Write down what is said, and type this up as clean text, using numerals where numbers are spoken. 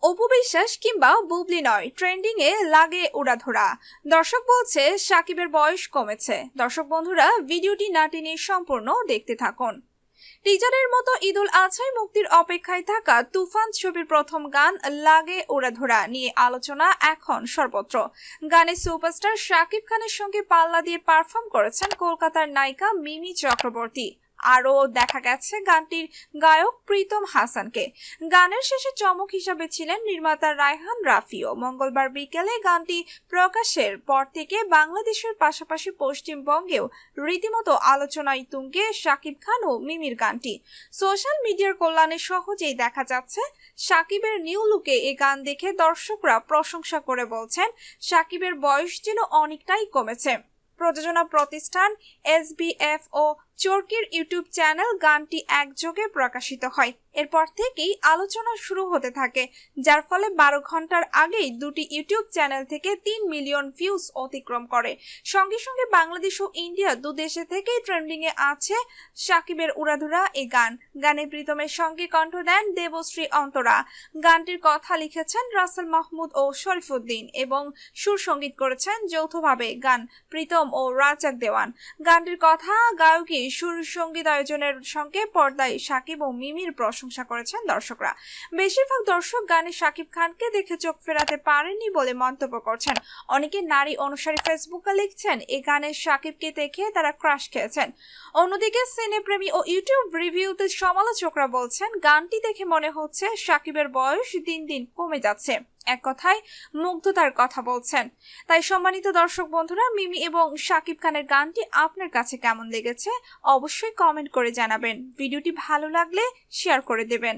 অপু বিশ্বাস কিংবা বুবলি নয়, ট্রেন্ডিং এ লাগে উড়াধুরা। দর্শক বলছে সাকিবের বয়স কমেছে। দর্শক বন্ধুরা, ভিডিওটি না টেনে সম্পূর্ণ দেখতে থাকুন। টিজারের মতো ঈদুল আজহায় মুক্তির অপেক্ষায় থাকা তুফান ছবির প্রথম গান লাগে উড়াধুরা নিয়ে আলোচনা এখন সর্বত্র। গানে সুপারস্টার শাকিব খানের সঙ্গে পাল্লা দিয়ে পারফর্ম করেছেন কলকাতার নায়িকা মিমি চক্রবর্তী। আরও দেখা গেছে গানটির গায়ক প্রীতম হাসানকে। গানের শেষে চমক হিসাবে ছিলেন নির্মাতা রায়হান রাফিও। মঙ্গলবার বিকেলে গানটি প্রকাশের পর থেকে বাংলাদেশের পাশাপাশি পশ্চিমবঙ্গেও রীতিমতো আলোচনায় তুঙ্গে শাকিব খান ও মিমির গানটি। সোশ্যাল মিডিয়ার কল্যাণে সহজেই দেখা যাচ্ছে শাকিবের নিউ লুকে এ গান দেখে দর্শকরা প্রশংসা করে বলছেন শাকিবের বয়স যেন অনেকটাই কমেছে। প্রযোজনা প্রতিষ্ঠান SBF ও চরকির ইউটিউব চ্যানেল গানটি একযোগে প্রকাশিত হয়। এরপর থেকেই আলোচনা শুরু হতে থাকে, যার ফলে 12 ঘন্টার আগেই দুটি ইউটিউব চ্যানেল থেকে 3 মিলিয়ন ভিউজ অতিক্রম করে। সঙ্গে সঙ্গে বাংলাদেশ ও ইন্ডিয়া দুদেশে থেকেই ট্রেন্ডিং এ আছে সাকিবের উড়াধুরা এই গান। গানে প্রীতমের সঙ্গে কণ্ঠ দেন দেবশ্রী অন্তরা। গানটির কথা লিখেছেন রাসেল মাহমুদ ও শরীফুদ্দিন এবং সুর সঙ্গীত করেছেন যৌথভাবে গান প্রীতম ও রাজাক দেওয়ান। গানটির কথা, গায়কী, সুর সঙ্গীত আয়োজনের সঙ্গে পর্দায় শাকিব ও মিমির প্রশংসা করেছেন দর্শকরা। বেশিরভাগ দর্শক গানে শাকিব খানকে দেখে চোখ ফেরাতে পারেননি বলে মন্তব্য করছেন। অনেকে নারী অনুসারী ফেসবুকে লিখছেন এই গানে শাকিবকে দেখে তারা ক্রাশ খেয়েছেন। অন্যদিকে সিনেপ্রেমী ও ইউটিউব রিভিউতে সমালোচকরা বলছেন গানটি দেখে মনে হচ্ছে শাকিবের বয়স দিন দিন কমে যাচ্ছে। এক কথায় মুগ্ধতার কথা বলছেন। তাই সম্মানিত দর্শক বন্ধুরা, মিমি এবং শাকিব খানের গানটি আপনার কাছে কেমন লেগেছে অবশ্যই কমেন্ট করে জানাবেন। ভিডিওটি ভালো লাগলে শেয়ার করে দেবেন।